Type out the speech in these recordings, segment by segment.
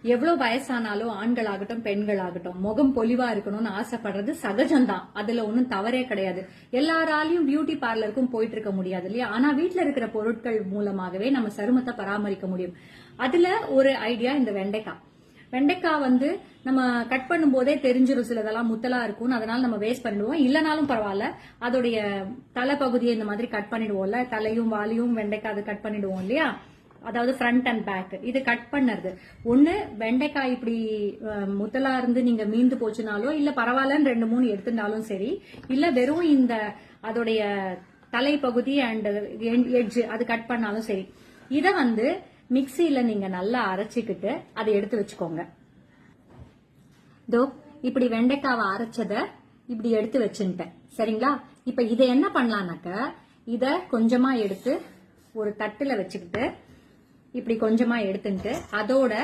எவ்வளவு வயசானாலும் ஆண்கள் ஆகட்டும் பெண்கள் ஆகட்டும் முகம் பொலிவா இருக்கணும்னு ஆசைப்படுறது சகஜம்தான். அதுல ஒன்னும் தவறே கிடையாது. எல்லாராலையும் பியூட்டி பார்லருக்கும் போயிட்டு இருக்க முடியாது இல்லையா? ஆனா வீட்டுல இருக்கிற பொருட்கள் மூலமாகவே நம்ம சருமத்தை பராமரிக்க முடியும். அதுல ஒரு ஐடியா இந்த வெண்டைக்காய். வெண்டைக்காய் வந்து நம்ம கட் பண்ணும் போதே தெரிஞ்சிடும் சிலதெல்லாம் முத்தலா இருக்கும், அதனால நம்ம வேஸ்ட் பண்ணிடுவோம். இல்லனாலும் பரவாயில்ல, அதோடைய தலைப்பகுதியை இந்த மாதிரி கட் பண்ணிடுவோம்ல, தலையும் வாலியும் வெண்டைக்காய் அது கட் பண்ணிடுவோம் இல்லையா? அதாவது ஃப்ரண்ட் அண்ட் பேக் இது கட் பண்ணறது. ஒண்ணு வெண்டைக்காய் இப்படி முத்தலா இருந்து நீங்க மீந்து போச்சுனாலோ இல்ல பரவாயில்லன்னு 2-3 எடுத்துட்டாலும் சரி, இல்ல வெறும் இந்த அதோடைய தலைப்பகுதி அண்ட் எட்ஜ் அது கட் பண்ணாலும் சரி, இத வந்து மிக்சியில நீங்க நல்லா அரைச்சிக்கிட்டு அதை எடுத்து வச்சுக்கோங்க. இப்படி வெண்டைக்காவை அரைச்சத இப்படி எடுத்து வச்சுட்டேன். சரிங்களா? இப்ப இதை என்ன பண்ணலாம்னாக்க, இத கொஞ்சமா எடுத்து ஒரு தட்டுல வச்சுக்கிட்டு இப்படி கொஞ்சமா எடுத்துட்டு அதோட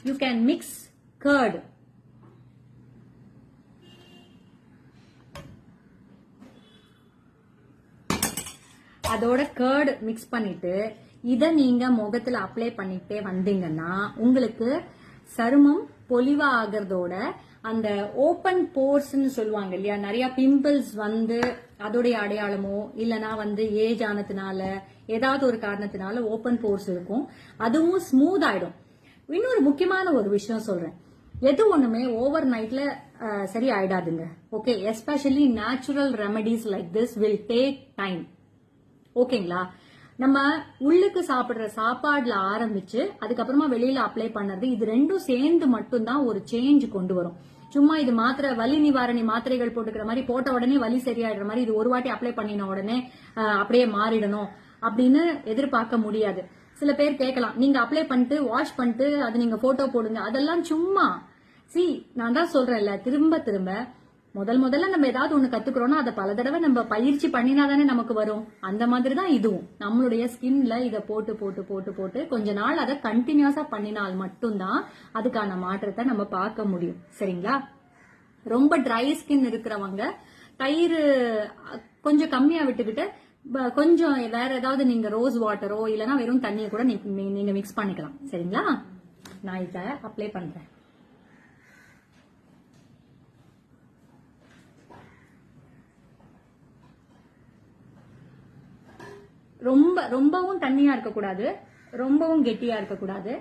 யூ கேன் மிக்ஸ் கர்ட். அதோட கர்ட் மிக்ஸ் பண்ணிட்டு இத நீங்க முகத்துல அப்ளை பண்ணிட்டே வந்தீங்கன்னா உங்களுக்கு சருமம் பொலிவா ஆகிறதோட அந்த ஓபன் போர்ஸ்ன்னு சொல்லுவாங்க இல்லையா, நிறைய பிம்பிள்ஸ் வந்து அதோடைய அடையாளமோ இல்லனா வந்து ஏஜ் ஆனதுனால ஏதாவது ஒரு காரணத்தினால ஓபன் போர்ஸ் இருக்கும், அதுவும் ஸ்மூத் ஆயிடும். இன்னொரு முக்கியமான ஒரு விஷயம் சொல்றேன், எது ஒண்ணுமே ஓவர் நைட்ல சரி ஆயிடாதுங்க. Okay, especially natural remedies like this will take time. ஓகேங்களா? நம்ம உள்ளுக்கு சாப்பிடுற சாப்பாடுல ஆரம்பிச்சு அதுக்கப்புறமா வெளியில அப்ளை பண்ணது, இது ரெண்டும் சேர்ந்து மட்டும்தான் ஒரு சேஞ்ச் கொண்டு வரும். சும்மா இது மாத்திரை வலி நிவாரணி மாத்திரைகள் போட்டுக்கிற மாதிரி போட்ட உடனே வலி சரியாயிடுற மாதிரி இது ஒரு வாட்டி அப்ளை பண்ணின உடனே அப்படியே மாறிடணும் அப்படின்னு எதிர்பார்க்க முடியாது. சில பேர் கேட்கலாம், நீங்க அப்ளை பண்ணிட்டு வாஷ் பண்ணிட்டு அது நீங்க போட்டோ போடுங்க, அதெல்லாம் சும்மா. நான் தான் சொல்றேன்ல, திரும்ப திரும்ப முதல்ல நம்ம ஏதாவது ஒண்ணு கத்துக்கிறோம்னா அதை பல தடவை நம்ம பயிற்சி பண்ணினாதானே நமக்கு வரும். அந்த மாதிரி தான் இதுவும். நம்மளுடைய ஸ்கின்ல இதை போட்டு போட்டு போட்டு போட்டு கொஞ்ச நாள் அதை கண்டினியூஸா பண்ணினால் மட்டும்தான் அதுக்கான மாற்றத்தை நம்ம பார்க்க முடியும். சரிங்களா? ரொம்ப ட்ரை ஸ்கின் இருக்கிறவங்க தயிர் கொஞ்சம் கம்மியா விட்டுக்கிட்டு கொஞ்சம் வேற ஏதாவது நீங்க ரோஸ் வாட்டரோ இல்லைன்னா வெறும் தண்ணியை கூட நீங்க மிக்ஸ் பண்ணிக்கலாம். சரிங்களா? நான் இதை அப்ளை பண்றேன். ரொம்பவும் தண்ணியா இருக்கக்கூடாது, ரொம்பவும் கெட்டியா இருக்கக்கூடாது.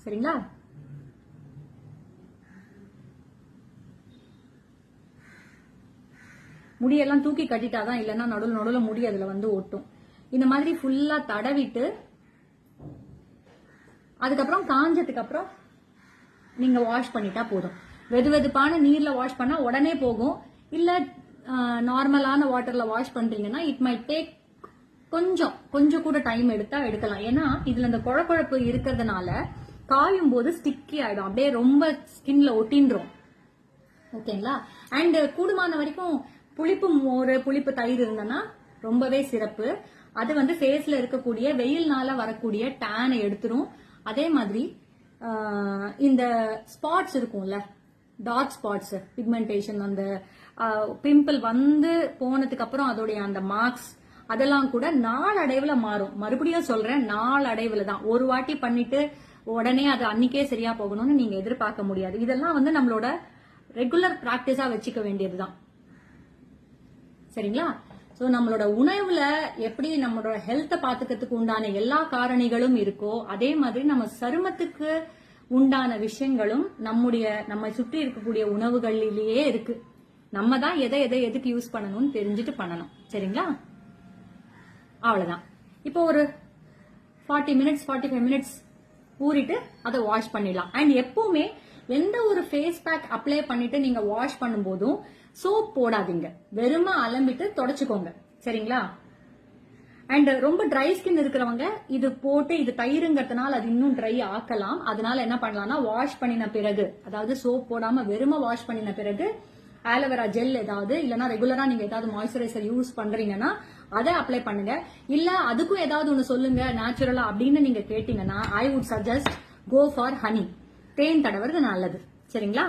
சரிங்களா? முடியெல்லாம் தூக்கி கட்டிட்டாதான், இல்லைன்னா நடுவுல முடி அதுல வந்து ஒட்டும். இந்த மாதிரி ஃபுல்லா தடவிட்டு அதுக்கப்புறம் காஞ்சதுக்கு அப்புறம் நீங்க வாஷ் பண்ணிட்டா போதும். வெதுவெதுப்பான நீர்ல வாஷ் பண்ணா உடனே போகும். இல்ல நார்மலான வாட்டர்ல வாஷ் பண்றீங்கன்னா இட் மை டேக் கொஞ்சம் கூட டைம் எடுக்கலாம். ஏன்னா இதுல இந்த குழப்பழப்பு இருக்கிறதுனால காயும் போது ஸ்டிக்கி ஆயிடும், அப்படியே ரொம்ப ஸ்கின்ல ஒட்டின்றோம். ஓகேங்களா? அண்ட் கூடுமான வரைக்கும் புளிப்பு மோர் புளிப்பு தயிர் இருந்தனா ரொம்பவே சிறப்பு. அது வந்து ஃபேஸ்ல இருக்கக்கூடிய வெயில்னால வரக்கூடிய டேனை எடுத்துரும். அதே மாதிரி இந்த ஸ்பாட்ஸ் இருக்கும்ல, டார்க் ஸ்பாட்ஸ், பிக்மெண்டேஷன், அந்த பிம்பிள் வந்து போனதுக்கு அப்புறம் அதோடைய அந்த மார்க்ஸ் அதெல்லாம் கூட நாளடைவுல மாறும். மறுபடியும் சொல்றேன், நாளடைவுல தான். ஒரு வாட்டி பண்ணிட்டு உடனே அது அன்னைக்கே சரியா போகணும்னு நீங்க எதிர்பார்க்க முடியாது. இதெல்லாம் வந்து நம்மளோட ரெகுலர் பிராக்டிஸா வச்சுக்க வேண்டியதுதான். சரிங்களா? சோ நம்மளோட உணவுல எப்படி நம்மளோட ஹெல்த்தை பாத்துக்கிறதுக்கு உண்டான எல்லா காரணிகளும் இருக்கோ, அதே மாதிரி நம்ம சருமத்துக்கு உண்டான விஷயங்களும் நம்மை சுற்றி இருக்கக்கூடிய உணவுகளிலேயே இருக்கு. நம்ம தான் எதை எதுக்கு யூஸ் பண்ணணும்னு தெரிஞ்சுட்டு பண்ணணும். சரிங்களா? அவ்வளவுதான். இப்போ ஒரு 40 மினிட்ஸ் 45 மினிட்ஸ் ஊறிட்டு அதை வாஷ் பண்ணிடலாம். அண்ட் எப்பவுமே எந்த ஒரு ஃபேஸ் பேக் அப்ளை பண்ணிட்டு நீங்க வாஷ் பண்ணும் போதும் சோப் போடாதீங்க, வெறுமா அலம்பிட்டு தொடச்சுக்கோங்க. சரிங்களா? அண்ட் ரொம்ப ட்ரை ஸ்கின் இருக்கிறவங்க இது போட்டு, இது தயிருங்கிறதுனால அது இன்னும் ட்ரை ஆக்கலாம். அதனால என்ன பண்ணலாம்னா, வாஷ் பண்ணின பிறகு, அதாவது சோப் போடாம வெறுமா வாஷ் பண்ணின பிறகு ஆலோவேரா ஜெல் ஏதாவது, இல்லனா ரெகுலரா நீங்க ஏதாவது மாய்ஸ்சரைசர் யூஸ் பண்றீங்கன்னா அதை அப்ளை பண்ணுங்க. இல்ல அதுக்கும் ஏதாவது ஒண்ணு சொல்லுங்க நேச்சுரலா அப்படின்னு நீங்க கேட்டீங்கன்னா I would suggest go for honey. தேன் தடவுறது நல்லது. சரிங்களா?